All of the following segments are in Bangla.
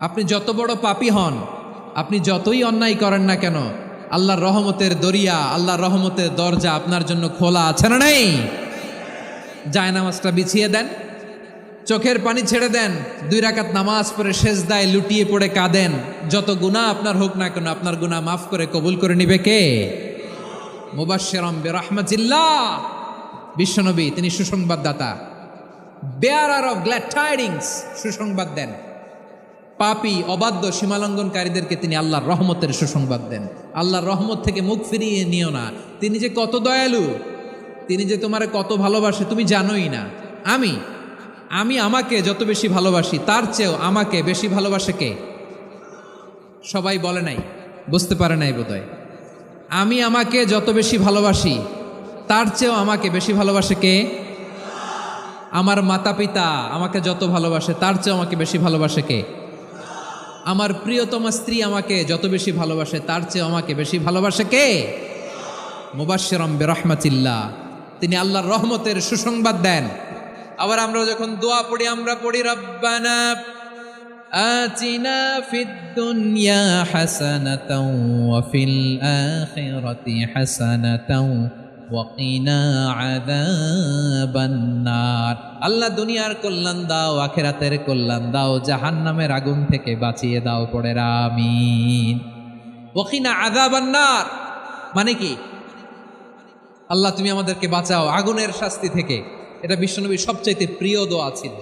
আপনি যত বড় পাপী হন, আপনি যতই অন্যায় করেন না কেন, আল্লাহর রহমতের দরিয়া, আল্লাহর রহমতের দরজা আপনার জন্য খোলা আছে না নেই? জায়নামাজটা বিছিয়ে দেন, চোখের পানি ছেড়ে দেন, 2 রাকাত নামাজ পড়ে সেজদায় লুটিয়ে পড়ে কাঁদেন। যত গুনাহ আপনার হোক না কেন, আপনার গুনাহ মাফ করে কবুল করে নিবে কে? মুবাশশিরাম বিরহমাতিল্লাহ, বিশ্বনবী তিনি সুসংবাদদাতা, বেয়ারার অফ গ্ল্যাড টাইডিংস, সুসংবাদ দেন। পাপী অবাধ্য সীমালঙ্ঘনকারীদেরকে তিনি আল্লাহর রহমতের সুসংবাদ দেন। আল্লাহর রহমত থেকে মুখ ফিরিয়ে নিও না। তিনি যে কত দয়ালু, তিনি যে তোমারে কত ভালোবাসে তুমি জানোই না। আমি আমাকে যত বেশি ভালোবাসি তার চেয়েও আমাকে বেশি ভালোবাসে কে? সবাই বলে নাই, বুঝতে পারে নাই বোধহয়। আমি আমাকে যত বেশি ভালোবাসি তার চেয়েও আমাকে বেশি ভালোবাসে কে? আমার মাতা পিতা আমাকে যত ভালোবাসে তার চেয়েও আমাকে বেশি ভালোবাসে কে? আমার প্রিয়তমা স্ত্রী আমাকে যত বেশি ভালোবাসে তার চেয়ে আমাকে বেশি ভালোবাসে কে? মুবাশশিরাম বিরহমাতিল্লাহ, তিনি আল্লাহর রহমতের সুসংবাদ দেন। আবার আমরা যখন দোয়া পড়ি, আমরা পড়ি রব্বানা আতিনা ফিদ দুনিয়া হাসানাতাও ওয়া ফিল আখিরাতি হাসানাতাও ওয়া কিনা আযাবান নার। আল্লাহ দুনিয়ার কল্যাণ দাও, আখিরাতের কল্যাণ দাও, জাহান্নামের আগুন থেকে বাঁচিয়ে দাও, পড়ে আমিন। ওয়া কিনা আযাবান নার মানে কি? আল্লাহ তুমি আমাদেরকে বাঁচাও আগুনের শাস্তি থেকে। এটা বিশ্বনবীর সবচাইতে প্রিয় দোয়া ছিল।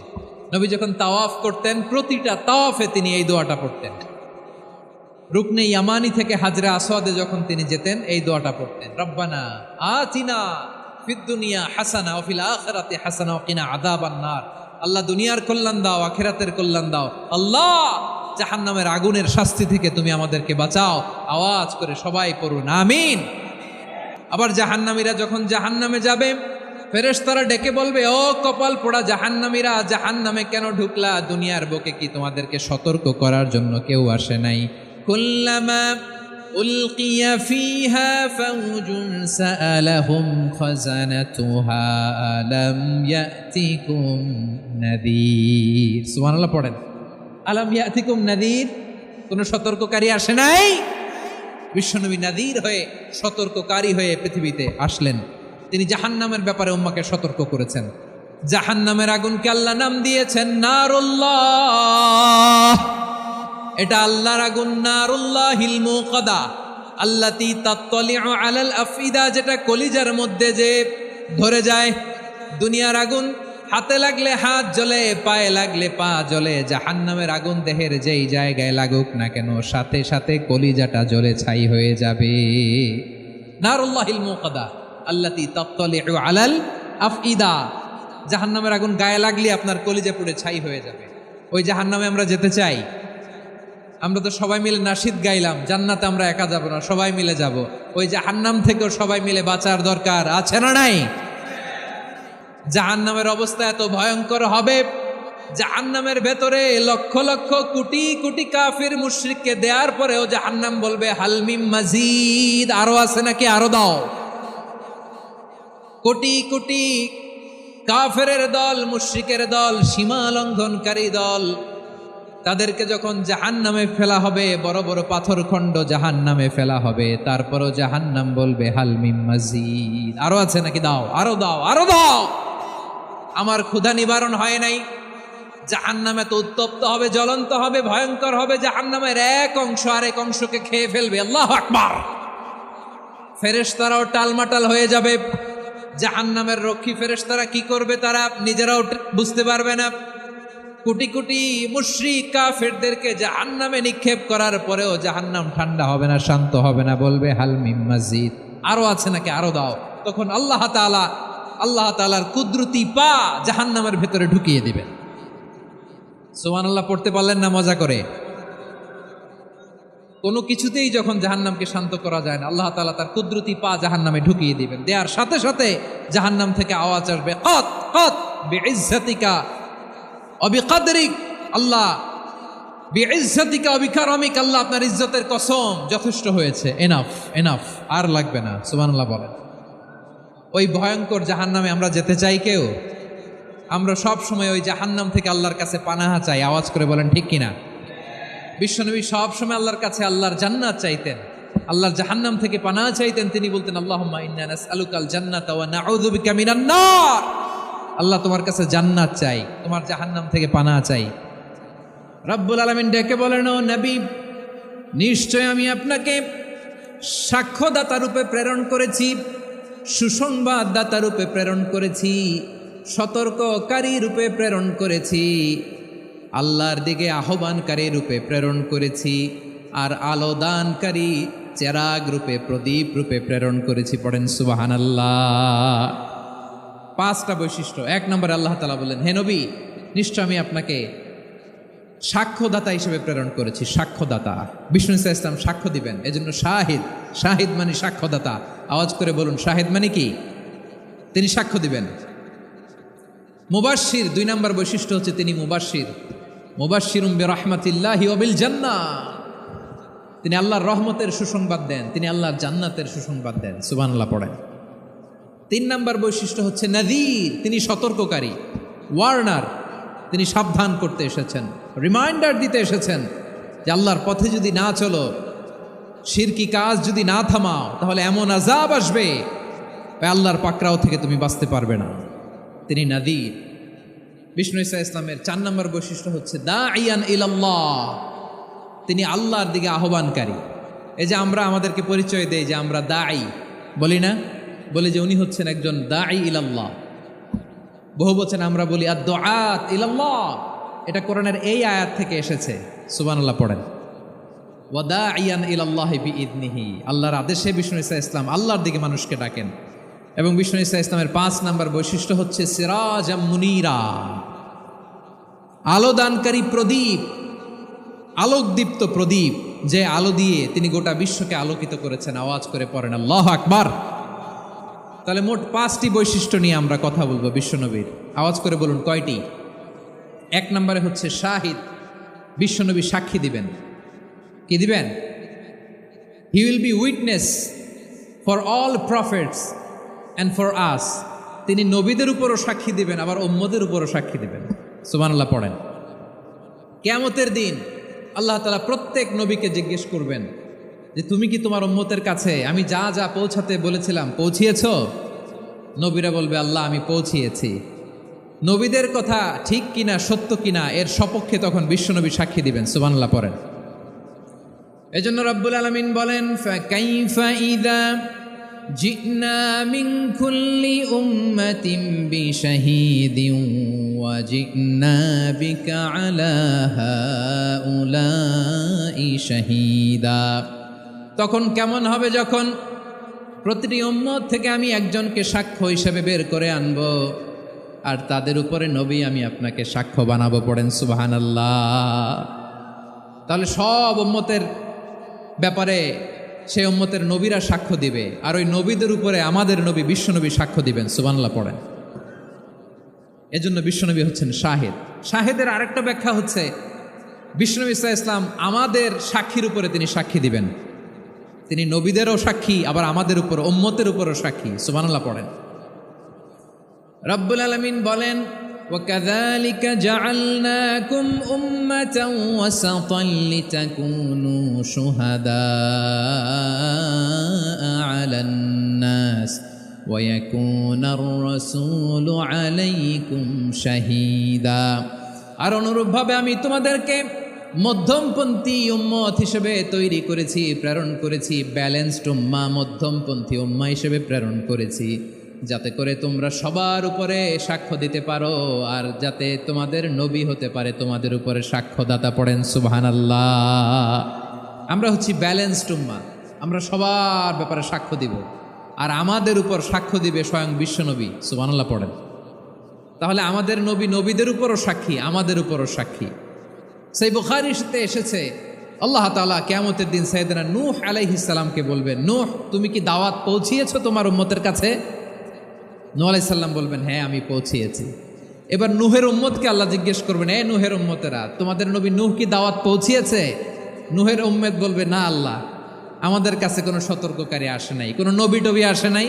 নবী যখন তাওয়াফ করতেন, প্রতিটা তাওয়াফে তিনি এই দোয়াটা পড়তেন। রুকনে ইয়ামানি থেকে হাজরা আসওয়াদে যখন তিনি যেতেন, এই দোয়াটা পড়তেন, রব্বানা আতিনা ফিদ দুনিয়া হাসানা ওয়া ফিল আখিরাতি হাসানা ওয়া কিনা আযাবান নার। আল্লাহ দুনিয়ার কল্যাণ দাও, আখিরাতের কল্যাণ দাও। আল্লাহ জাহান্নামের আগুনের শাস্তি থেকে তুমি আমাদেরকে বাঁচাও। আওয়াজ করে সবাই পড়ুন আমিন। আবার জাহান্নামীরা যখন জাহান্নামে যাবে, ফেরেশতারা ডেকে বলবে, ও কপাল পোড়া জাহান্নামীরা, জাহান্নামে কেন ঢুকলা? দুনিয়ার বুকে কি তোমাদেরকে সতর্ক করার জন্য কেউ আসে নাই? কুল্লামা উলকিয়া ফিহা ফাউজুন সাআলাহুম খাযানাতুহা আলাম ইয়াতিকুম নাযীর। সুবহানাল্লাহ পড়েন, আলাম ইয়াতিকুম নাযীর, কোন সতর্ককারী আসে নাই? বিশ্বনবী নাযীর হয়ে, সতর্ককারী হয়ে পৃথিবীতে আসলেন। তিনি জাহান্নামের ব্যাপারে উম্মাকে সতর্ক করেছেন। জাহান্নামের আগুনকে আল্লাহ নাম দিয়েছেন নারুল্লাহ। এটা আল্লাহর আগুন, নারুল্লাহিল মুকাদা আল্লাতী তাত্তালিউ আলাল আফইদা, যেটা কলিজার মধ্যে যে ধরে যায়। দুনিয়ার আগুন হাতে লাগলে হাত জ্বলে, পায়ে লাগলে পা জ্বলে। জাহান্নামের আগুন দেহের যেই জায়গায় লাগুক না কেন, সাথে সাথে কলিজাটা জ্বলে ছাই হয়ে যাবে। নারুল্লাহিল মুকাদা আল্লাতী তাত্তালিউ আলাল আফইদা, জাহান্নামের আগুন গায়ে লাগলে আপনার কলিজা পুড়ে ছাই হয়ে যাবে। ওই জাহান্নামে আমরা যেতে চাই? আমরা তো সবাই মিলে নাশিদ গাইলাম, জান্নাতে আমরা একা যাব না, সবাই মিলে যাব। ওই জাহান্নাম থেকেও সবাই মিলে বাঁচার দরকার আছে না নাই? জাহান্নামের অবস্থা এত ভয়ঙ্কর হবে, জাহান্নামের ভেতরে লক্ষ লক্ষ কোটি কোটি কাফির মুশরিককে দেওয়ার পরেও জাহান্নাম বলবে হালমিম মাজিদ, আরো আছে নাকি, আরো দাও। কোটি কোটি কাফেরের দল, মুশরিকের দল, সীমা লঙ্ঘনকারী দল, তাদেরকে যখন জাহান্নামে ফেলা হবে, বড় বড় পাথর খণ্ড জাহান্নামে ফেলা হবে, তারপরও জাহান্নাম বলবে হালমিম মাজিদ, আরো আছে নাকি, দাও, আরো দাও, আরো দাও। আমার ক্ষুধা নিবারণ হয় নাই। জাহান্নামে তো উত্তপ্ত হবে, জ্বলন্ত হবে, ভয়ঙ্কর হবে। জাহান্নামের এক অংশ আরেক অংশকে খেয়ে ফেলবে। আল্লাহু আকবার। ফেরেশতারাও টালমাটাল হয়ে যাবে। জাহান্নামের রক্ষী ফেরেশতারা কি করবে তারা নিজেরাও বুঝতে পারবে না। কোটি কোটি মুশরিক কাফেরদেরকে জাহান্নামে নিক্ষেপ করার পরেও জাহান্নাম ঠান্ডা হবে না, শান্ত হবে না, বলবে হালমিম মাজিদ, আরো আছে নাকি, আরো দাও। তখন আল্লাহ তাআলার কুদরতি পা জাহান্নামের ভেতরে ঢুকিয়ে দিবেন। সুবহানাল্লাহ পড়তে পারলেন না মজা করে? কোনো কিছুতেই যখন জাহান্নামকে শান্ত করা যায় না, আল্লাহ তাআলা তার কুদরতি পা জাহান্নামে ঢুকিয়ে দিবেন। দেওয়ার সাথে সাথে জাহান্নাম থেকে আওয়াজ আসবে, কত কত বিইজ্জাতিকা ওয়া বিকদরিক, আল্লাহ বিইজ্জাতিকা ওয়া বিকারামিক, আল্লাহ আপনার ইজ্জতের কসম, যথেষ্ট হয়েছে, এনাফ এনাফ, আর লাগবে না। সুবহানাল্লাহ বলেন। ওই ভয়ঙ্কর জাহান্নামে আমরা যেতে চাই কেউ? আমরা সব সময় ওই জাহান্নাম থেকে আল্লাহর কাছে পানাহা চাই। আওয়াজ করে বলেন ঠিক কিনা? বিশ্বনবী সবসময় আল্লাহর কাছে আল্লাহর জান্নাত চাইতেন, আল্লাহর জাহান্নাম থেকে পানাহ চাইতেন। তিনি বলতেন আল্লাহুম্মা ইন্না নাসআলুকাল জান্নাতা ওয়া নাউযু বিকা মিনান নার। আল্লাহ তোমার কাছে জান্নাত চাই, তোমার জাহান্নাম থেকে পানাহ চাই। রব্বুল আলামিন ডেকে বলেন, ও নবী, নিশ্চয় আমি আপনাকে সাক্ষ্যদাতা রূপে প্রেরণ করেছি, সুসংবাদদাতা রূপে প্রেরণ করেছি, সতর্ককারী রূপে প্রেরণ করেছি, আল্লাহর দিকে আহ্বানকারী রূপে প্রেরণ করেছি, আর আলো দানকারী চেরাগ রূপে, প্রদীপ রূপে প্রেরণ করেছি। পড়েন সুবহানাল্লাহ। 5টা বৈশিষ্ট্য। 1 নম্বরে আল্লাহ তাআলা বললেন, হে নবী, নিশ্চয় আমি আপনাকে সাক্ষ্যদাতা হিসেবে প্রেরণ করেছি। সাক্ষ্যদাতা, বিষ্ণু ইসা ইসলাম সাক্ষ্য দিবেন, এজন্য শাহিদ। শাহিদ মানে সাক্ষ্যদাতা। আওয়াজ করে বলুন, শাহিদ মানে কি? তিনি সাক্ষ্য দিবেন। মুবাশশির, 2 নম্বর বৈশিষ্ট্য হচ্ছে তিনি মুবাশশির। মুবাশশিরুম বিরাহমাতিল্লাহি ওয়া বিল জান্নাহ, তিনি আল্লাহর রহমতের সুসংবাদ দেন, তিনি আল্লাহর জান্নাতের সুসংবাদ দেন। সুবহানাল্লাহ পড়েন। 3 নম্বর বৈশিষ্ট্য হচ্ছে নাযীর, তিনি সতর্ককারী, ওয়ার্নার, তিনি সাবধান করতে এসেছেন, রিমাইন্ডার দিতে এসেছেন যে আল্লাহর পথে যদি না চলো, শিরকি কাজ যদি না থামাও, তাহলে এমন আযাব আসবে আল্লাহর পাকড়াও থেকে তুমি বাঁচতে পারবে না। তিনি নাযীর। বিষ্ণু ইসা ইসলামের 4 নম্বর বৈশিষ্ট্য হচ্ছে দাঈয়ান ইলাল্লাহ, তিনি আল্লাহর দিকে আহ্বানকারী। এই যে আমরা আমাদেরকে পরিচয় দেই যে আমরা দাঈ, বলি না? বলি যে উনি হচ্ছেন একজন দাঈ ইলাল্লাহ। বহু বচনে আমরা বলি আদ-দুআত ইলাল্লাহ। এটা কোরআনের এই আয়াত থেকে এসেছে। সুবহানাল্লাহ পড়েন। ওয়া দাঈয়ান ইলাল্লাহি বিইذনিহি, আল্লাহর আদেশে বিষ্ণু ইসা ইসলাম আল্লাহর দিকে মানুষকে ডাকেন। এবং বিষ্ণু ইসা ইসলামের 5 নম্বর বৈশিষ্ট্য হচ্ছে সিরাজাম মুনীরা, আলোদানকারী প্রদীপ, আলোকদীপ্ত প্রদীপ, যে আলো দিয়ে তিনি গোটা বিশ্বকে আলোকিত করেছেন। আওয়াজ করে পড়েন আল্লাহু আকবার। তাহলে মোট 5টি বৈশিষ্ট্য নিয়ে আমরা কথা বলবো বিশ্বনবীর। আওয়াজ করে বলুন কয়টি? 1 নম্বরে হচ্ছে শাহিদ, বিশ্বনবী সাক্ষী দিবেন। কি দিবেন? He will be witness for all prophets and for us. তিনি নবীদের উপরও সাক্ষী দিবেন, আবার উম্মতের উপরও সাক্ষী দিবেন। সুবহানাল্লাহ পড়েন। কিয়ামতের দিন আল্লাহ তাআলা প্রত্যেক নবীকে জিজ্ঞেস করবেন যে তুমি কি তোমার উম্মতের কাছে আমি যা যা পৌঁছাতে বলেছিলাম পৌঁছিয়েছো? নবীরা বলবে আল্লাহ আমি পৌঁছিয়েছি। নবীদের কথা ঠিক কিনা, সত্য কিনা, এর সপক্ষে তখন বিশ্বনবী সাক্ষী দিবেন। সুবহানাল্লাহ পড়েন। এজন্য রব্বুল আলামিন বলেন, ফাকাইফা ইযা জি'না মিন কুল্লি উম্মাতিন বিশাহীদিন ওয়া জি'না বিকা আলা হাউলাই শাহীদা। তখন কেমন হবে যখন প্রতিটি উম্মত থেকে আমি একজনকে সাক্ষ্য হিসেবে বের করে আনব, আর তাদের উপরে নবী আমি আপনাকে সাক্ষ্য বানাবো। পড়েন সুবহানাল্লাহ। তাহলে সব উম্মতের ব্যাপারে সেই উম্মতের নবীরা সাক্ষ্য দিবে, আর ওই নবীদের উপরে আমাদের নবী বিশ্বনবী সাক্ষ্য দিবেন। সুবহানাল্লাহ পড়েন। এজন্য বিশ্বনবী হচ্ছেন শাহিদ। শাহিদের আরেকটা ব্যাখ্যা হচ্ছে বিশ্বনবী সাল্লাল্লাহু আলাইহি ওয়াসাল্লাম আমাদের সাক্ষীর উপরে তিনি সাক্ষী দিবেন। তিনি নবীদেরও সাক্ষী, আবার আমাদের উপর উম্মতের উপরও সাক্ষী। সুবহানাল্লাহ পড়েন। রব্বুল আলামিন বলেন, وَكَذَلِكَ جَعَلْنَاكُمْ أُمَّةً وَسَطًا لِتَكُونُوا شُهَدَاءَ عَلَى النَّاسِ وَيَكُونَ الرَّسُولُ عَلَيْكُمْ شَهِيدًا। আর অনুরূপভাবে আমি তোমাদেরকে মধ্যমপন্থী উম্মত হিসেবে তৈরি করেছি, প্রেরণ করেছি। ব্যালেন্সড উম্মাহ, মধ্যমপন্থী উম্মাহ হিসেবে প্রেরণ করেছি, যাতে করে তোমরা সবার উপরে সাক্ষ্য দিতে পারো, আর যাতে তোমাদের নবী হতে পারে তোমাদের উপরে সাক্ষ্যদাতা। পড়েন সুবহানাল্লাহ। আমরা হচ্ছি ব্যালেন্সড উম্মাহ, আমরা সবার ব্যাপারে সাক্ষ্য দিব, আর আমাদের উপর সাক্ষ্য দিবে স্বয়ং বিশ্বনবী। সুবহানাল্লাহ পড়েন। তাহলে আমাদের নবী নবীদের উপরও সাক্ষী, আমাদের উপরও সাক্ষী। সেই বুখারীতে এসেছে আল্লাহ তাআলা কিয়ামতের দিন সাইয়েদনা নূহ আলাইহিস সালামকে বলবেন, নূহ তুমি কি দাওয়াত পৌঁছিয়েছো তোমার উম্মতের কাছে? নূহ আলাইহিস সালাম বলবেন, হ্যাঁ আমি পৌঁছিয়েছি। এবার নূহের উম্মতকে আল্লাহ জিজ্ঞেস করবেন, এ নূহের উম্মতেরা, তোমাদের নবী নূহ কি দাওয়াত পৌঁছিয়েছে? নূহের উম্মত বলবে, না আল্লাহ, আমাদের কাছে কোনো সতর্ককারী আসে নাই, কোনো নবী টবি আসে নাই,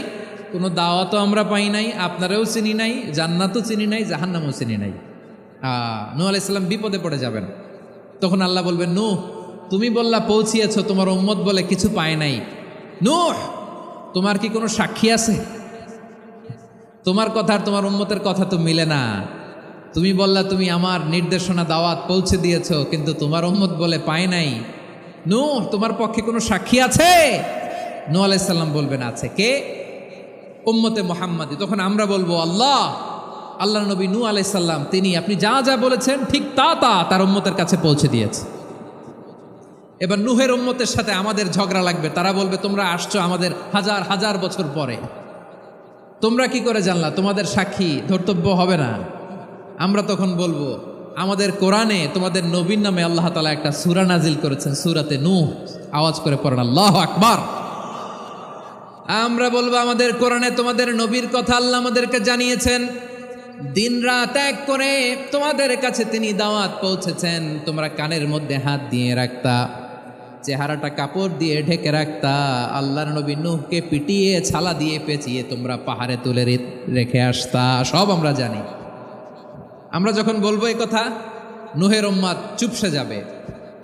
কোনো দাওয়াতও আমরা পাই নাই, আপনারাও চিনি নাই, জান্নাতও চিনি নাই, জাহান্নামও চিনি নাই। নূহ আলাইহিস সালাম বিপদে পড়ে যাবেন। তখন আল্লাহ বলবেন, নূহ তুমি বললা পৌঁছিয়েছো, তোমার উম্মত বলে কিছু পায় নাই। নূহ, তোমার কি কোনো সাক্ষী আছে? তোমার কথা আর তোমার উম্মতের কথা তো মিলে না। তুমি বললা তুমি আমার নির্দেশনা দাওয়াত পৌঁছে দিয়েছো, কিন্তু তোমার উম্মত বলে পায় নাই। নূহ, তোমার পক্ষে কোনো সাক্ষী আছে? নূহ আলাইহিস সালাম বলবেন আছে। কে? উম্মতে মুহাম্মাদি। তখন আমরা বলবো আল্লাহ নবী নূহ আলাইহিস সালাম তিনি আপনি যা যা বলেছেন ঠিক তা তার উম্মতের কাছে পৌঁছে দিয়েছে। এবার নূহের উম্মতের সাথে আমাদের ঝগড়া লাগবে। তারা বলবে তোমরা আসছো আমাদের হাজার হাজার বছর পরে, তোমরা কি করে জানলা? তোমাদের সাক্ষী ধর্তব্য হবে না। আমরা তখন বলবো আমাদের কোরআনে তোমাদের নবীর নামে আল্লাহ তাআলা একটা সূরা নাজিল করেছেন, সূরাতে নূহ। আওয়াজ করে পড়েন আল্লাহু আকবার। আমরা বলবো আমাদের কোরআনে তোমাদের নবীর কথা আল্লাহ আমাদেরকে জানিয়েছেন, দিন রাত এক করে তোমাদের কাছে তিনি দাওয়াত পৌঁছেছেন। তোমরা কানের মধ্যে হাত দিয়ে রাখতা, চেহারাটা কাপড় দিয়ে ঢেকে রাখতা, আল্লাহর নবী নূহকে পিটিয়ে ছালা দিয়ে পেঁচিয়ে তোমরা পাহাড়ে তুলে রেখে আসতা। সব আমরা জানি। আমরা যখন বলবো এই কথা, নূহের উম্মত চুপসে যাবে।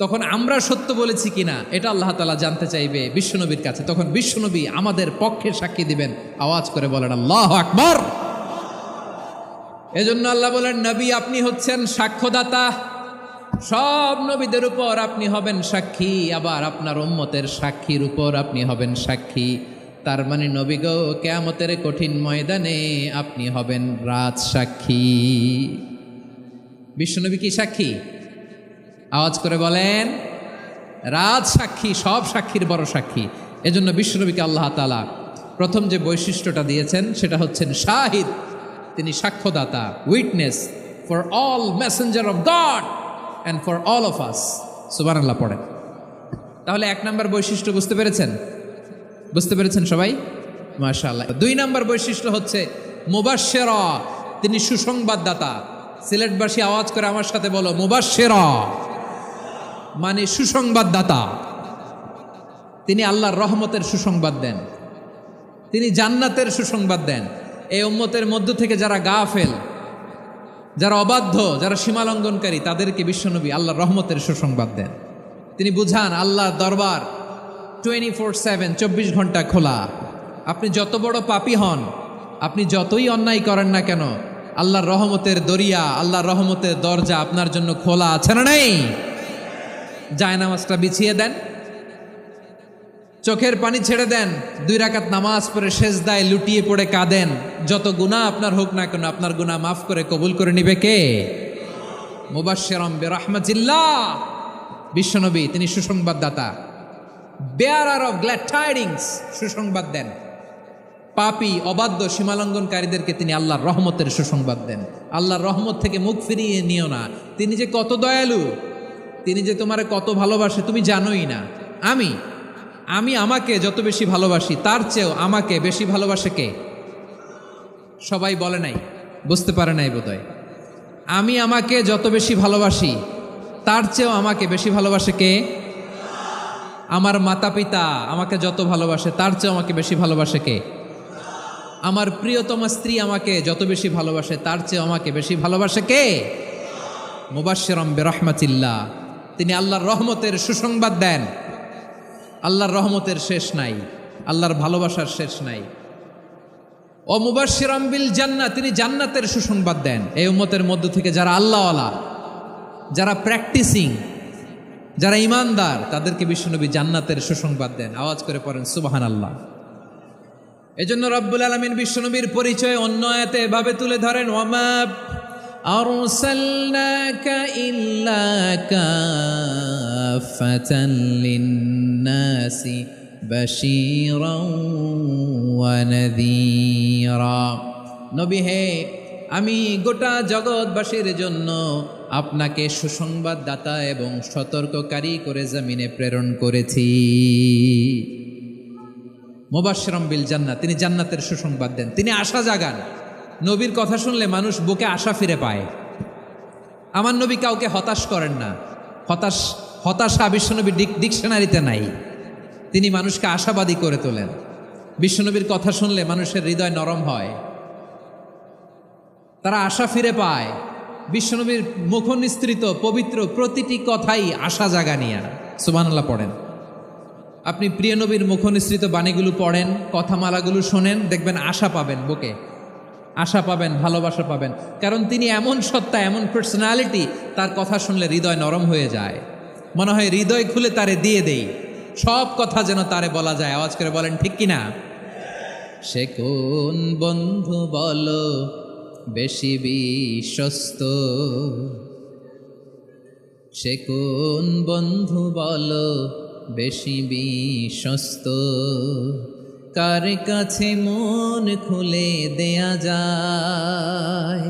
তখন আমরা সত্য বলেছি কিনা এটা আল্লাহ তাআলা জানতে চাইবে বিশ্বনবীর কাছে। তখন বিশ্বনবী আমাদের পক্ষে সাক্ষী দিবেন। আওয়াজ করে বলেন আল্লাহু আকবার। এজন্য আল্লাহ বলেন নবী আপনি হচ্ছেন সাক্ষ্যদাতা, সব নবীদের উপর আপনি হবেন সাক্ষী, আবার আপনার উম্মতের সাক্ষীর উপর আপনি হবেন সাক্ষী। তার মানে নবী গো, কিয়ামতের কঠিন ময়দানে আপনি হবেন রাজ সাক্ষী। বিশ্বনবী কি সাক্ষী? আওয়াজ করে বলেন রাজ সাক্ষী, সব সাক্ষীর বড় সাক্ষী। এজন্য বিশ্বনবীকে আল্লাহ তাআলা প্রথম যে বৈশিষ্ট্যটা দিয়েছেন সেটা হচ্ছেন শাহিদ। তিনি সাক্ষ্যদাতা, witness for all messenger of God and for all of us. সুবহানাল্লাহ পড়েন। তাহলে এক নম্বর বৈশিষ্ট্য বুঝতে পেরেছেন? বুঝতে পেরেছেন সবাই? মাশাআল্লাহ। দুই নম্বর বৈশিষ্ট্য হচ্ছে মুবাশশিরা, তিনি সুসংবাদদাতা। সিলেটবাসী আওয়াজ করে আমার সাথে বলো মুবাশশিরা, মানে সুসংবাদদাতা। তিনি আল্লাহর রহমতের সুসংবাদ দেন, তিনি জান্নাতের সুসংবাদ দেন। এই উম্মতের মধ্য থেকে যারা গাফেল, যারা অবাধ্য, যারা সীমালঙ্ঘনকারী, তাদেরকে বিশ্বনবী আল্লাহর রহমতের সুসংবাদ দেন। তিনি বুঝান আল্লাহর দরবার 24/7, 24 ঘন্টা খোলা। আপনি যত বড় পাপী হন, আপনি যতই অন্যায় করেন না কেন, আল্লাহর রহমতের দরিয়া, আল্লাহর রহমতের দরজা আপনার জন্য খোলা আছে না নেই? জায়নামাজটা বিছিয়ে দেন, চোখের পানি ছেড়ে দেন, 2 রাকাত নামাজ পড়ে সেজদায় লুটিয়ে পড়ে কাঁদেন। যত গুনাহ আপনার হোক না কেন, আপনার গুনাহ মাফ করে কবুল করে নিবে কে? মুবাশশিরাম বিরহমাতিল্লাহ। বিশ্বনবী তিনি সুসংবাদদাতা, বেয়ারার অফ গ্ল্যাড টাইডিংস, সুসংবাদ দেন। পাপী, অবাধ্য, সীমালঙ্ঘনকারীদেরকে তিনি আল্লাহর রহমতের সুসংবাদ দেন। আল্লাহর রহমত থেকে মুখ ফিরিয়ে নিও না। তিনি যে কত দয়ালু, তিনি যে তোমারে কত ভালোবাসে তুমি জানোই না। আমি আমাকে যত বেশি ভালোবাসি তার চেয়েও আমাকে বেশি ভালোবাসে কে? সবাই বলে নাই, বুঝতে পারে নাই বোধহয়। আমি আমাকে যত বেশি ভালোবাসি তার চেয়েও আমাকে বেশি ভালোবাসে কে? আমার মাতা পিতা আমাকে যত ভালোবাসে তার চেয়েও আমাকে বেশি ভালোবাসে কে? আমার প্রিয়তমা স্ত্রী আমাকে যত বেশি ভালোবাসে তার চেয়েও আমাকে বেশি ভালোবাসে কে? মুবাশশিরাম বিরহমাতিল্লাহ, তিনি আল্লাহর রহমতের সুসংবাদ দেন। আল্লাহর রহমতের শেষ নাই, আল্লাহর ভালোবাসার শেষ নাই। ও মুবাশশিরাম বিল জান্নাহ, তিনি জান্নাতের সুসংবাদ দেন। এই উম্মতের মধ্য থেকে যারা আল্লাহওয়ালা, যারা প্র্যাকটিসিং, যারা ইমানদার, তাদেরকে বিশ্বনবী জান্নাতের সুসংবাদ দেন। আওয়াজ করে পড়েন সুবহানাল্লাহ। এজন্য রব্বুল আলামিন বিশ্বনবীর পরিচয় অন্য আয়াতে এভাবে তুলে ধরেন, ওয়ামা আরসালনাকা ইল্লা কাফাতান লিন্নাসি বাশীরাও ওয়া নাযীরা। নবী হে, আমি গোটা জগৎবাসীর জন্য আপনাকে সুসংবাদদাতা এবং সতর্ককারী করে জমিনে প্রেরণ করেছি। মুবাশশিরাম বিল জান্নাহ, তিনি জান্নাতের সুসংবাদ দেন, তিনি আশা জাগান। নবীর কথা শুনলে মানুষ বুকে আশা ফিরে পায়। আমার নবী কাউকে হতাশ করেন না। হতাশা বিশ্বনবীর ডিকশনারিতে নাই। তিনি মানুষকে আশাবাদী করে তোলেন। বিশ্বনবীর কথা শুনলে মানুষের হৃদয় নরম হয়, তারা আশা ফিরে পায়। বিশ্বনবীর মুখ নিঃসৃত পবিত্র প্রতিটি কথাই আশা জাগানিয়া। সুবহানাল্লাহ পড়েন। আপনি প্রিয় নবীর মুখনিসৃত বাণীগুলো পড়েন, কথামালাগুলো শোনেন, দেখবেন আশা পাবেন, বুকে আশা পাবেন, ভালোবাসা পাবেন। কারণ তিনি এমন সত্তা, এমন পার্সোনালিটি, তার কথা শুনলে হৃদয় নরম হয়ে যায়, মনে হয় হৃদয় খুলে তারে দিয়ে দেই, সব কথা যেন তারে বলা যায়। আওয়াজ করে বলেন ঠিক কিনা? সে কোন বন্ধু বলো বেশি বিশ্বস্ত, সে কোন বন্ধু বলো বেশি বিশ্বস্ত, কার কাছে মন খুলে দেয়া যায়,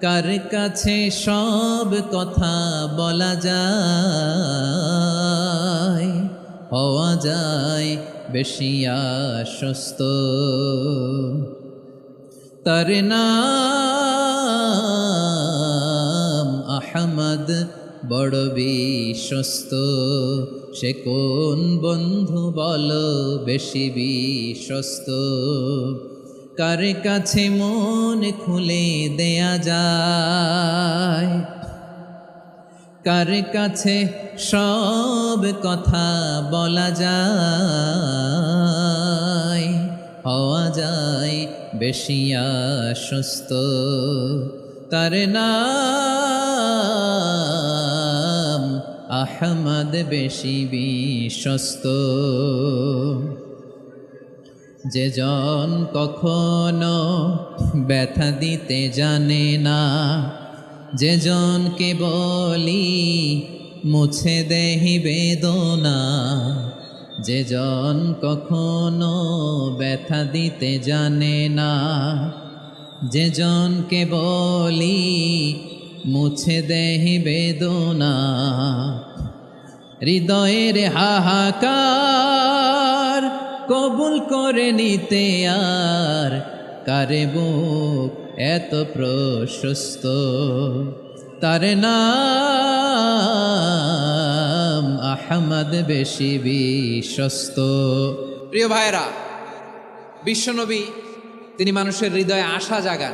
কার কাছে সব কথা বলা যায়, হওয়া যায় বেশি আশ্বস্ত। তার নাম আহমদ, বড় বিশ্বস্ত। সে কোন বন্ধু বলো বেশি বিশ্বস্ত, কার কাছে মন খুলে দেয়া যায়, কার কাছে সব কথা বলা যায়, হওয়া যায় বেশি আশ্বস্ত। তার নাম আহমদ, বেশি বিশ্বস্ত। যে জন কখনো ব্যথা দিতে জানে না, যে জনকে বলি মুছে দেহি বেদনা, যে জন কখনো ব্যথা দিতে জানে না, যে জনকে বলি মুছে দেহি বেদনা, হৃদয়ের হাহাকার কবুল করে নিতে আর কারে বুক এত প্রশস্ত। তার নাম আহমদ, বেশি বিশ্বস্ত। প্রিয় ভাইরা, বিশ্বনবী তিনি মানুষের হৃদয়ে আশা জাগান।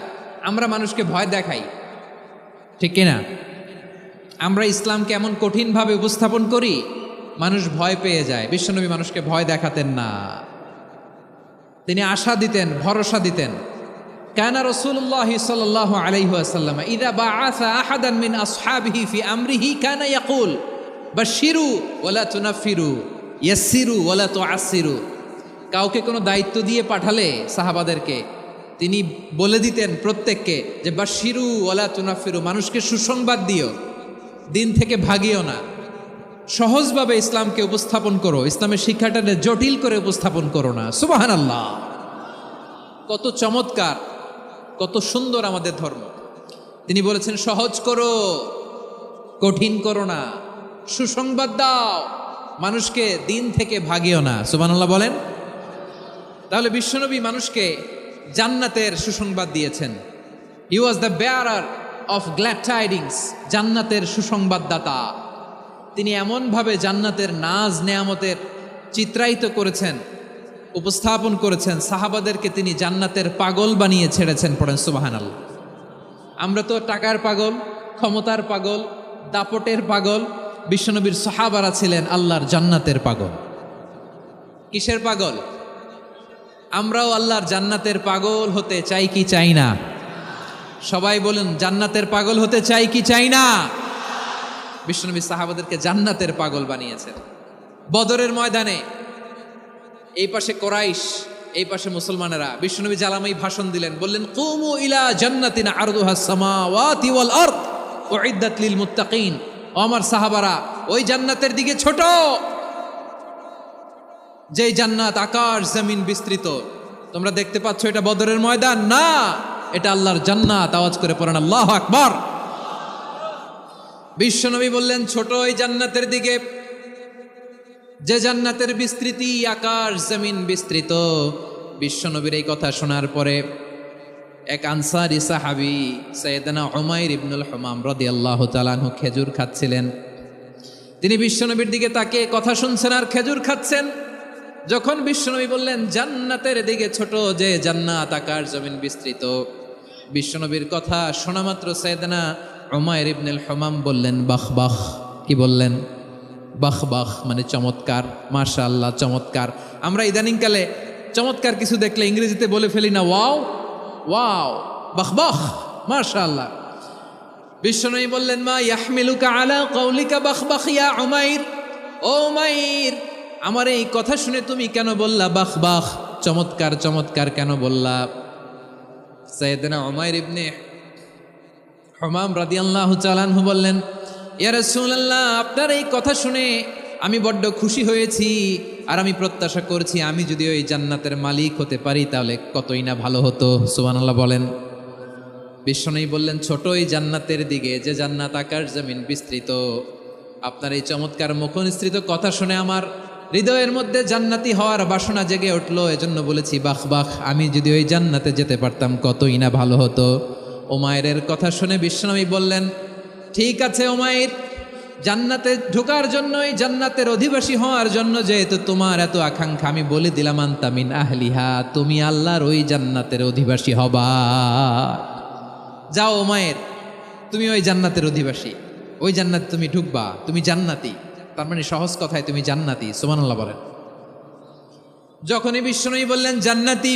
আমরা মানুষকে ভয় দেখাই, ঠিক কিনা? আমরা ইসলামকে এমন কঠিনভাবে উপস্থাপন করি, মানুষ ভয় পেয়ে যায়। বিশ্বনবী মানুষকে ভয় দেখাতেন না, তিনি আশা দিতেন, ভরসা দিতেন। কানা রাসূলুল্লাহ সাল্লাল্লাহু আলাইহি ওয়াসাল্লাম ইযা বাআসা আহাদান মিন আসহাবিহি ফি আমরিহি কানা ইয়াকুল বাশশিরু ওয়ালা তুনাফিরু, ইয়াসসিরু ওয়ালা তুআসসিরু। কাউকে কোনো দায়িত্ব দিয়ে পাঠালে সাহাবাদেরকে তিনি বলে দিতেন প্রত্যেককে যে বাশশিরু ওয়ালা তুনাফিরু, মানুষকে সুসংবাদ দিও, দিন থেকে ভাগিও না, সহজভাবে ইসলামকে উপস্থাপন করো, ইসলামের শিক্ষাটাকে জটিল করে উপস্থাপন করো না। সুবহানাল্লাহ, কত চমৎকার, কত সুন্দর আমাদের ধর্ম। তিনি বলেছেন সহজ করো, কঠিন করো না, সুসংবাদ দাও, মানুষকে দিন থেকে ভাগিও না। সুবহানাল্লাহ বলেন। তাহলে বিশ্বনবী মানুষকে জান্নাতের সুসংবাদ দিয়েছেন। He was the bearer of glad tidings, জান্নাতের সুসংবাদদাতা। তিনি এমনভাবে জান্নাতের নাজ নেয়ামতের চিত্রায়িত করেছেন, উপস্থাপন করেছেন, সাহাবাদেরকে তিনি জান্নাতের পাগল বানিয়ে ছেড়েছেন। পড়েন সুবহানাল্লাহ। আমরা তো টাকার পাগল, ক্ষমতার পাগল, দাপটের পাগল। বিশ্বনবীর সাহাবারা ছিলেন আল্লাহর জান্নাতের পাগল। কিসের পাগল? আমরাও আল্লাহর জান্নাতের পাগল হতে চাই কি চাই না? সবাই বলুন, জান্নাতের পাগল হতে চাই কি চাই না? বিশ্বনবী সাহাবাদেরকে জান্নাতের পাগল বানিয়েছেন। বদরের ময়দানে এই পাশে কোরাইশ, এই পাশে মুসলমানেরা। বিশ্বনবী জালামাই ভাষণ দিলেন, বললেন কুমু ইলা জান্নাতিন আরদুহাস সামাওয়াতি ওয়াল আরদ উইদ্দাত লিল মুত্তাকিন। ও আমার সাহাবারা, ওই জান্নাতের দিকে ছোট, যেই জান্নাত আকাশ জমিন বিস্তৃত। তোমরা দেখতে পাচ্ছ এটা বদরের ময়দান না, এটা আল্লাহর জান্নাত। আওয়াজ করে পড়েন আল্লাহু আকবার। বিশ্বনবী বললেন ছোট ওই জান্নাতের দিকে, যে জান্নাতের বিস্তৃতি আকাশ জমিন বিস্তৃত। বিশ্বনবীর এই কথা শোনার পরে এক আনসারী সাহাবী সাইয়েদনা উমাইর ইবনুল হুমাম রাদিয়াল্লাহু তাআলা আনহু খেজুর খাচ্ছিলেন। তিনি বিশ্বনবীর দিকে তাকিয়ে কথা শুনছেন আর খেজুর খাচ্ছেন। যখন বিশ্বনবী বললেন জান্নাতের দিকে ছোট, যে জান্নাত আকাশ জমিন বিস্তৃত, বিশ্বনবীর কথা শোনা মাত্র সাইয়েদনা উমাইর ইবনুল হুমাম বললেন বাহ বাহ। কি বললেন? বাখ বাখ মানে চমৎকার, মাশাআল্লাহ চমৎকার। আমরা ইদানিংকালে চমৎকার কিছু দেখলে ইংরেজিতে বলে ফেলি না ওয়াও ওয়াও, বাখ বাখ, মাশাআল্লাহ। বিশ্বনবী বললেন মা ইয়াহমিলুকা আলা কওলিকা বাখ বাখ ইয়া উমাইর, ও উমাইর আমার এই কথা শুনে তুমি কেন বললা বাখ বাখ, চমৎকার চমৎকার কেন বললা? সাইয়েদনা উমাইর ইবনে হুমাম রাদিয়াল্লাহু তাআলা আনহু বললেন ইয়া রাসূলুল্লাহ, আপনার এই কথা শুনে আমি বড্ড খুশি হয়েছি, আর আমি প্রত্যাশা করছি আমি যদি ওই জান্নাতের মালিক হতে পারি তাহলে কতই না ভালো হতো। সুবহানাল্লাহ বলেন। বিশ্বনবী বললেন ছোট এই জান্নাতের দিকে, যে জান্নাত আকাশ জমিন বিস্তৃত। আপনার এই চমৎকার মুখনিসৃত কথা শুনে আমার হৃদয়ের মধ্যে জান্নাতি হওয়ার বাসনা জেগে উঠলো, এজন্য বলেছি বাখ বাখ, আমি যদি ওই জান্নাতে যেতে পারতাম কতই না ভালো হতো। উমাইরের কথা শুনে বিশ্বনবী বললেন ঠিক আছে উমাইর, জান্নাতে ঢোকার জন্য, এই জান্নাতের অধিবাসী হওয়ার জন্য যেহেতু তোমার এত আকাঙ্ক্ষা, আমি বলে দিলাম আনতা মিন আহলিহা, তুমি আল্লাহর ওই জান্নাতের অধিবাসী হবা। যাও উমাইর, তুমি ওই জান্নাতের অধিবাসী, ওই জান্নাতে তুমি ঢুকবা, তুমি জান্নাতি। তার মানে সহজ কথায় তুমি জান্নাতি। সুবহানাল্লাহ বলেন। যখনই বিশ্বনবী বললেন জান্নাতি,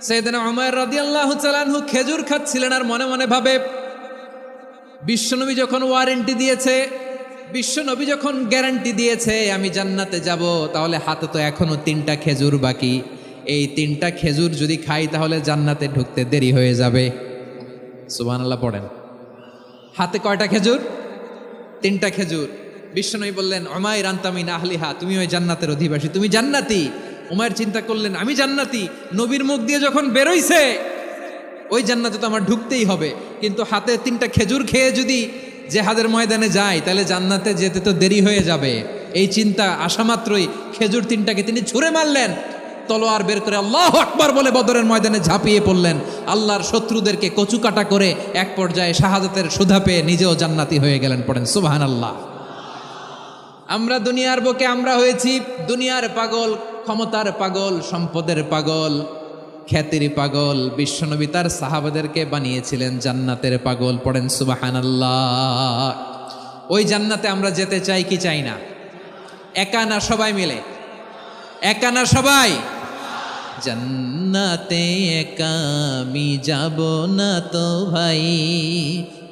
সাইয়েদনা উমাইর রাদিয়াল্লাহু তাআলা আনহু খেজুর খাচ্ছিলেন আর মনে মনে ভাবে বিশ্বনবী যখন ওয়ারেন্টি দিয়েছে, বিশ্বনবী যখন গ্যারান্টি দিয়েছে আমি জান্নাতে যাব, তাহলে হাতে তো এখনো 3টা খেজুর বাকি। এই 3টা খেজুর যদি খাই তাহলে জান্নাতে ঢুকতে দেরি হয়ে যাবে। সুবহানাল্লাহ পড়েন। হাতে কয়টা খেজুর? 3টা খেজুর। বিশ্বনবী বললেন উমাইর আনতা মিন আহলিহা, তুমি ওই জান্নাতের অধিবাসী, তুমি জান্নাতি। উমাইর চিন্তা করলেন আমি জান্নাতি, নবীর মুখ দিয়ে যখন বেরোইছে ওই জান্নাতে তো আমার ঢুকতেই হবে, কিন্তু হাতে 3টা খেজুর খেয়ে যদি জেহাদের ময়দানে যায় তাহলে জান্নাতে যেতে তো দেরি হয়ে যাবে। এই চিন্তা আসা মাত্রই খেজুর 3টাকে তিনি ছুঁড়ে মারলেন, তলোয়ার বের করে আল্লাহু আকবার বলে বদরের ময়দানে ঝাঁপিয়ে পড়লেন। আল্লাহর শত্রুদেরকে কচুকাটা করে এক পর্যায়ে শাহাদাতের সুধা পেয়ে নিজেও জান্নাতি হয়ে গেলেন। পড়েন সুবহানাল্লাহ। আমরা দুনিয়ার বুকে আমরা হয়েছি দুনিয়ার পাগল, ক্ষমতার পাগল, সম্পদের পাগল, খ্যাতির পাগল। বিশ্বনবী তার সাহাবাদেরকে বানিয়েছিলেন জান্নাতের পাগল। পড়েন সুবহানাল্লাহ। ওই জান্নাতে আমরা যেতে চাই কি চাই না? একা না সবাই মিলে? একা না সবাই? জান্নাতে একা আমি যাব না তো ভাই,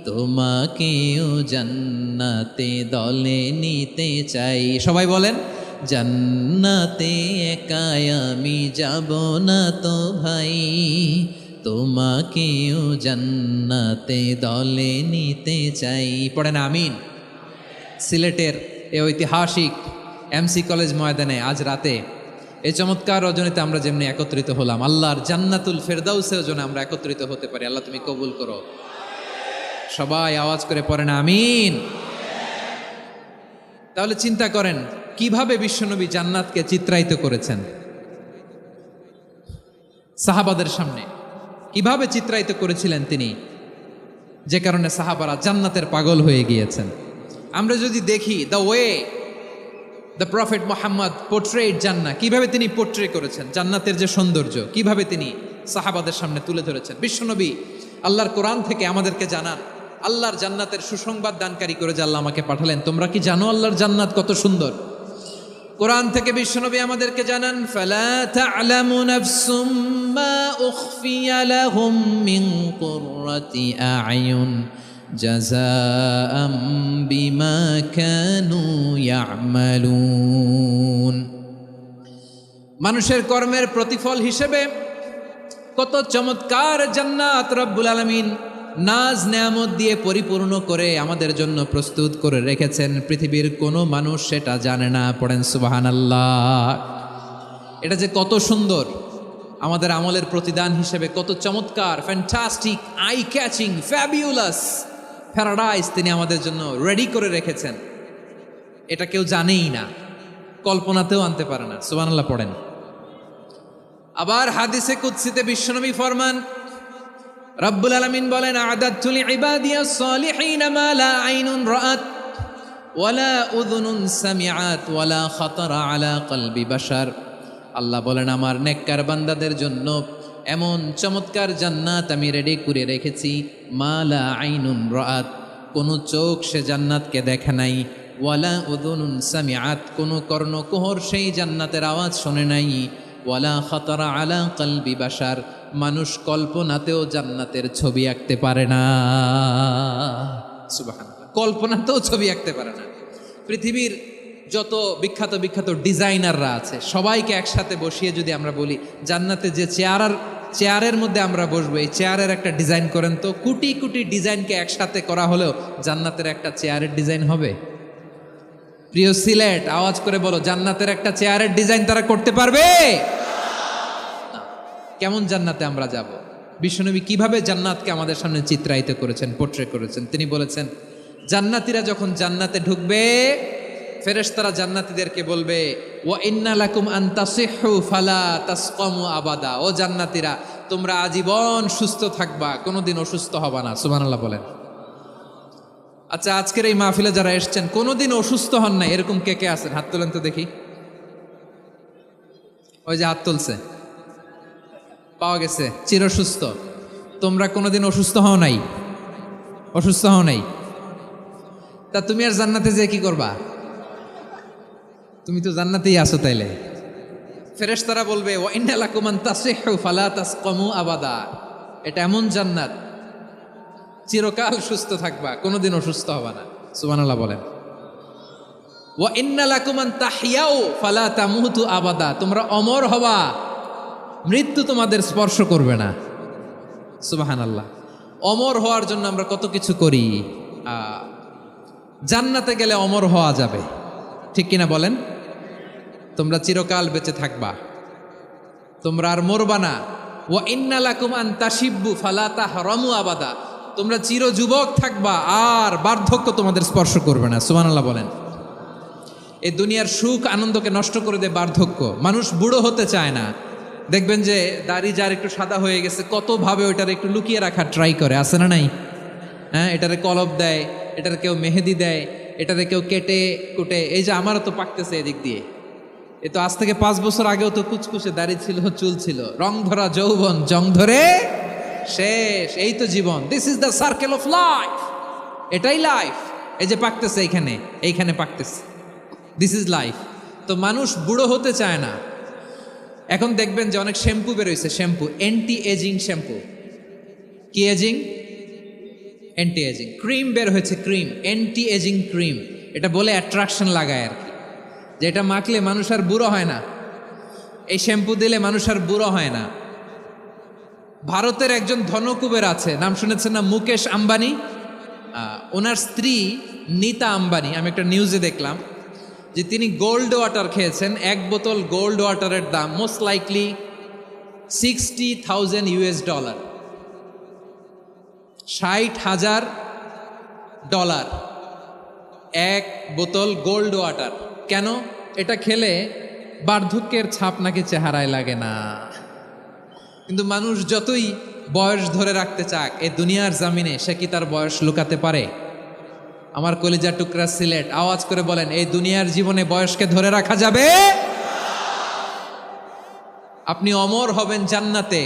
তোমাকেও জান্নাতে দলে নিতে চাই। সবাই বলেন জান্নাতে একা আমি যাব না তো ভাই, তোমাকেও জান্নাতে দলে নিতে চাই। পড়েন আমিন। সিলেটের এই ঐতিহাসিক এমসি কলেজ ময়দানে আজ রাতে এই চমৎকার রজনীতে আমরা যেমনি একত্রিত হলাম, আল্লাহর জান্নাতুল ফেরদাউসের জন্য আমরা একত্রিত হতে পারি। আল্লাহ তুমি কবুল করো। সবাই আওয়াজ করে পড়েন আমিন। তাহলে চিন্তা করেন কিভাবে বিশ্বনবী জান্নাতকে চিত্রায়িত করেছেন সাহাবাদের সামনে, কিভাবে চিত্রায়িত করেছিলেন তিনি, যে কারণে সাহাবারা জান্নাতের পাগল হয়ে গিয়েছেন। আমরা যদি দেখি the way the prophet Muhammad portrait জান্নাত, কিভাবে তিনি পোর্ট্রে করেছেন জান্নাতের যে সৌন্দর্য, কিভাবে তিনি সাহাবাদের সামনে তুলে ধরেছেন। বিশ্বনবী আল্লাহর কোরআন থেকে আমাদেরকে জানান আল্লাহর জান্নাতের সুসংবাদ দানকারী করে যে আল্লাহ আমাকে পাঠালেন। তোমরা কি জানো আল্লাহর জান্নাত কত সুন্দর? কোরআন থেকে বিশ্বনবী আমাদেরকে জানান ফালা তা'লামু নাফসুম মা উখফিয়া লাহুম মিন কুররাতি আ'য়ুন জাযাআম বিমা কানু ইয়া'মালুন। মানুষের কর্মের প্রতিফল হিসেবে কত চমৎকার জান্নাত রব্বুল আলামিন নাজ নেয়ামত দিয়ে পরিপূর্ণ করে আমাদের জন্য প্রস্তুত করে রেখেছেন। পৃথিবীর কোনো মানুষ সেটা জানে না। পড়েন সুবহানাল্লাহ। এটা যে কত সুন্দর, আমাদের আমলের প্রতিদান হিসেবে কত চমৎকার, fantastic, eye catching, fabulous paradise তিনি আমাদের জন্য রেডি করে রেখেছেন। এটা কেউ জানেই না, কল্পনাতেও আনতে পারে না। সুবহানাল্লাহ পড়েন। আবার হাদিসে কুদসিতে বিশ্বনবী ফরমান, রব্বুল আলামিন বলেন আ'দাদতু লিইবাদিয়াস সালিহিনা মা লা আইনুন রাআত ওয়ালা উযুনুন সামিআত ওয়ালা খাতারা আলা কলবি বাশার। আল্লাহ বলেন আমার নেককার বান্দাদের জন্য এমন চমৎকার জান্নাত আমি রেডি করে রেখেছি, মা লা আইনুন রাআত, কোনো চোখ সে জান্নাতকে দেখে নাই, ওয়ালা উযুনুন সামিআত, কোন কর্ণকুহর সেই জান্নাতের আওয়াজ শোনে নাই। ওয়ালা খাতারা আলা কলবি বাশার, মানুষ কল্পনাতেও জান্নাতের ছবি আঁকতে পারে না। সুবহানাল্লাহ, কল্পনাতেও ছবি আঁকতে পারে না। পৃথিবীর যত বিখ্যাত বিখ্যাত ডিজাইনাররা আছে সবাইকে একসাথে বসিয়ে যদি আমরা বলি জান্নাতে যে চেয়ারের মধ্যে আমরা বসবো, এই চেয়ারের একটা ডিজাইন করেন তো, কোটি কোটি ডিজাইনকে একসাথে করা হলেও জান্নাতের একটা চেয়ারের ডিজাইন হবে? প্রিয় সিলেট, আওয়াজ করে বলো, জান্নাতের একটা চেয়ারের ডিজাইন তারা করতে পারবে? কেমন জান্নাতে আমরা যাব? বিশ্বনবী কিভাবে জান্নাতকে আমাদের সামনে চিত্রায়িত করেছেন, পোট্রে করেছেন? তিনি বলেছেন, জান্নাতীরা যখন জান্নাতে ঢুকবে, ফেরেশতারা জান্নাতীদেরকে বলবে, ওয়া ইন্না লাকুম আন তাসিহু ফালা তাসকামু আবাদা, ও জান্নাতীরা তোমরা আজীবন সুস্থ থাকবা, কোনোদিন অসুস্থ হবা না। সুবহানাল্লাহ বলেন। আচ্ছা, আজকের এই মাহফিলে যারা এসেছেন কোনোদিন অসুস্থ হন না এরকম কে কে আছেন? হাত তোলেন তো দেখি। ওই যে হাত তুলছে, পাওয়া গেছে, চিরসুস্থ। তোমরা কোনোদিন অসুস্থ হও নাই? অসুস্থ হও নাই? তা তুমি আর জান্নাতে যে কি করবা? তুমি তো জান্নাতেই আছো তাইলে। ফেরেশতারা বলবে, ওয়া ইন্না লাকুম আন তাসিহু ফালা তাসকামু আবাদা, এটা এমন জান্নাত চিরকাল সুস্থ থাকবা, কোনোদিন অসুস্থ হবা না। সুবহানাল্লাহ বলেন। ওয়া ইন্না লাকুম আন তাহইয়াউ ফালা তামুতু আবাদা, তোমরা অমর হবা, মৃত্যু তোমাদের স্পর্শ করবে না। সুবহানাল্লাহ। অমর হওয়ার জন্য আমরা কত কিছু করি। জান্নাতে গেলে অমর হওয়া যাবে, ঠিক কিনা বলেন? তোমরা চিরকাল বেঁচে থাকবা, তোমরা আর মরবা না। ওয়া ইন্না লাকুম আন তাশিব্বু ফালা তাহরামু আবাদা, তোমরা চির যুবক থাকবা, আর বার্ধক্য তোমাদের স্পর্শ করবে না। সুবহানাল্লাহ বলেন। এই দুনিয়ার সুখ আনন্দকে নষ্ট করে দেয় বার্ধক্য। মানুষ বুড়ো হতে চায় না। দেখবেন যে দাড়ি যার একটু সাদা হয়ে গেছে, কতভাবে ওইটার একটু লুকিয়ে রাখার ট্রাই করে, আছে না নাই? হ্যাঁ, এটারে কলব দেয়, এটারে কেউ মেহেদি দেয়, এটারে কেউ কেটে কুটে। এই যে আমারও তো পাকতেছে এদিক দিয়ে, এ তো আজ থেকে 5 বছর আগেও তো কুচকুচে দাড়ি ছিল, চুল ছিল, রং ধরা যৌবন জং ধরে শেষ। এই তো জীবন, this is the circle of life, এটাই লাইফ। এই যে পাকতেছে এইখানে পাকতেছে, দিস ইজ লাইফ। তো মানুষ বুড়ো হতে চায় না। এখন দেখবেন যে অনেক শ্যাম্পু বেরোইছে, শ্যাম্পু অ্যান্টি এজিং শ্যাম্পু। কি এজিং? Anti ageing. ক্রিম বের হয়েছে, ক্রিম, অ্যান্টি এজিং ক্রিম। এটা বলে অ্যাট্রাকশন লাগায় আর কি, যে এটা মাখলে মানুষ আর বুড়ো হয় না, এই শ্যাম্পু দিলে মানুষ আর বুড়ো হয় না। ভারতের একজন ধনকুবের আছে, নাম শুনেছেন না? মুকেশ আম্বানি। ওনার স্ত্রী নীতা আম্বানি, আমি একটা নিউজে দেখলাম যে তিনি গোল্ড ওয়াটার খেয়েছেন। 1 বোতল গোল্ড ওয়াটারের দাম মোস্ট লাইকলি $60,000, $60,000 1 বোতল গোল্ড ওয়াটার। কেন? এটা খেলে বার্ধক্যের ছাপ নাকি চেহারায় লাগে না। কিন্তু মানুষ যতই বয়স ধরে রাখতে চাক এই দুনিয়ার জামিনে, সে কি তার বয়স লুকাতে পারে? আমার কলিজার টুকরা সিলেট, আওয়াজ করে বলেন, এই দুনিয়ার জীবনে বয়সকে ধরে রাখা যাবে? আপনি অমর হবেন জান্নাতে,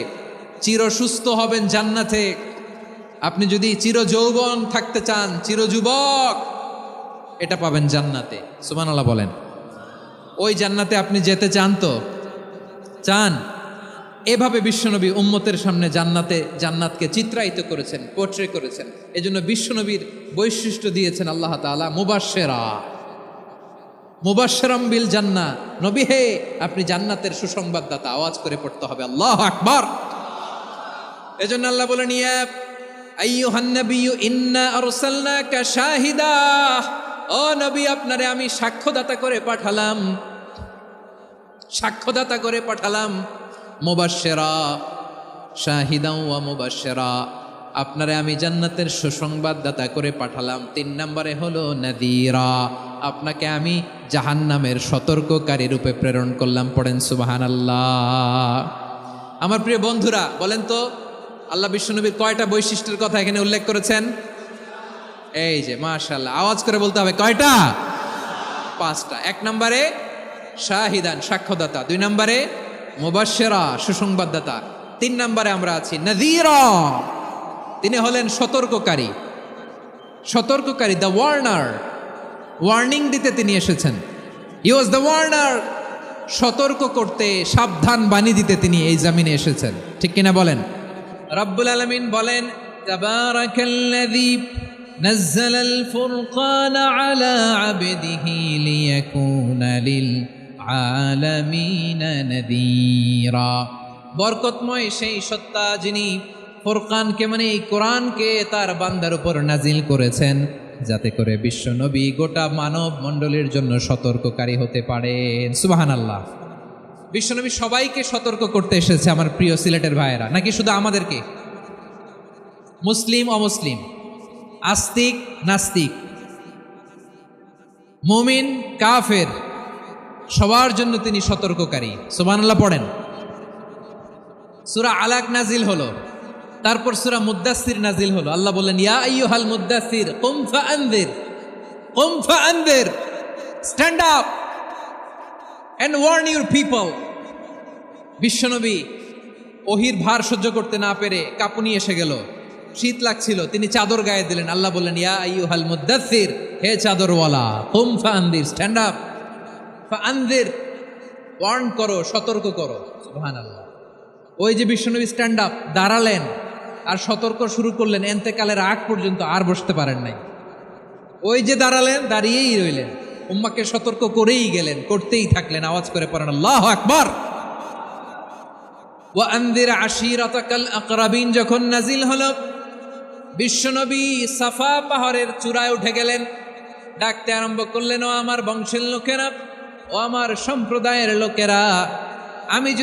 চির সুস্থ হবেন জান্নাতে। আপনি যদি চির যৌবন থাকতে চান, চির যুবক, এটা পাবেন জান্নাতে। সুবহানাল্লাহ বলেন। ওই জান্নাতে আপনি যেতে চান তো? চান? এভাবে বিশ্বনবী উম্মতের সামনে জান্নাতকে চিত্রায়িত করেছেন, পোট্রে করেছেন। এজন্য বিশ্বনবীর বৈশিষ্ট্য দিয়েছেন আল্লাহ তাআলা মুবাশশিরাম বিল জান্নাহ। নবী হে, আপনি জান্নাতের সুসংবাদদাতা। আওয়াজ করে পড়তে হবে আল্লাহু আকবার। এজন্য আল্লাহ বলেন, ইয়া আইয়ুহান নাবিয়্যু ইন্না আরসালনাকা শাহিদা, ও নবী আপনারে আমি সাক্ষ্যদাতা করে পাঠালাম, সাক্ষ্যদাতা করে পাঠালাম। মুবাশশিরা, শাহিদা ওয়া মুবাশশিরা, আপনারে আমি জান্নাতের সুসংবাদদাতা করে পাঠালাম। 3 নম্বরে হলো নাযীরা, আপনাকে আমি জাহান্নামের সতর্ককারী রূপে প্রেরণ করলাম। পড়েন সুবহানাল্লাহ। আমার প্রিয় বন্ধুরা, বলেন তো আল্লাহ বিশ্বনবীর কয়টা বৈশিষ্ট্যের কথা এখানে উল্লেখ করেছেন? এই যে মাশাআল্লাহ, আওয়াজ করে বলতে হবে, কয়টা? 5টা। 1 নম্বরে শাহিদান, সাক্ষ্যদাতা। 2 নম্বরে মুবাশশিরা, সুসংবাদদাতা। 3 নম্বরে আমরা আছি নাযীরা, তিনি হলেন সতর্ককারী, দ্য ওয়ার্নার, ওয়ার্নিং দিতে তিনি এসেছেন। হি ওয়াজ দ্য ওয়ার্নার, সতর্ক করতে, সাবধান বাণী দিতে তিনি এই জমিনে এসেছেন। ঠিক কিনা বলেন? রব্বুল আলামিন বলেন, তাবারাকাল্লাযী নাযালাল ফুরকানা আলা আবদিহি লিয়াকুনা লিল আলামিনা নাযীরা। বরকতময় সেই সত্তা যিনি ফুরকানকে মানে এই কোরআনকে তার বান্দার উপর নাজিল করেছেন, যাতে করে বিশ্ব নবী গোটা মানব মণ্ডলীর জন্য সতর্ককারী হতে পারেন। সুবহানাল্লাহ। বিশ্বনবী সবাইকে সতর্ক করতে এসেছে আমার প্রিয় সিলেটের ভাইয়েরা, নাকি শুধু আমাদেরকে? মুসলিম অমুসলিম, আস্তিক নাস্তিক, মুমিন কাফের, সবার জন্য তিনি সতর্ককারী। সুবহানাল্লাহ পড়েন। সূরা আলাক নাজিল হলো, তারপর সূরা মুদ্দাসসির নাজিল হলো। আল্লাহ বললেন, ইয়া আইয়ুহাল মুদ্দাসসির কুম ফাআনযির, stand up and warn your people. বিশ্বনবী ওহির ভার সহ্য করতে না পেরে কাঁপুনি এসে গেল, শীত লাগছিল, তিনি চাদর গায়ে দিলেন। আল্লাহ বললেন, ইয়া আইয়ুহাল মুদ্দাসসির, হে চাদরওয়ালা, কুম ফাআনযির, স্ট্যান্ড আপ, ফাআনযির, ওয়ার্ন করো, সতর্ক করো। সুবহানাল্লাহ। ওই যে বিশ্বনবী স্ট্যান্ড আপ, দাঁড়ালেন আর সতর্ক শুরু করলেন, এন্তেকালের আগ পর্যন্ত আর বসতে পারেন নাই। ওই যে দাঁড়ালেন, দাঁড়িয়েই রইলেন, উম্মাকে সতর্ক করেই গেলেন, করতেই থাকলেন। আওয়াজ করে পড়েন আল্লাহু আকবার। ওয়া আনযির আশীরাতাকাল আকরাবিন যখন নাজিল হলো, বিশ্বনবী সাফা পাহাড়ের চূড়ায় উঠে গেলেন, ডাকতে আরম্ভ করলেন, ও আমার বংশের লোকেরা, ও আমার সম্প্রদায়ের লোকেরা, আমি যদি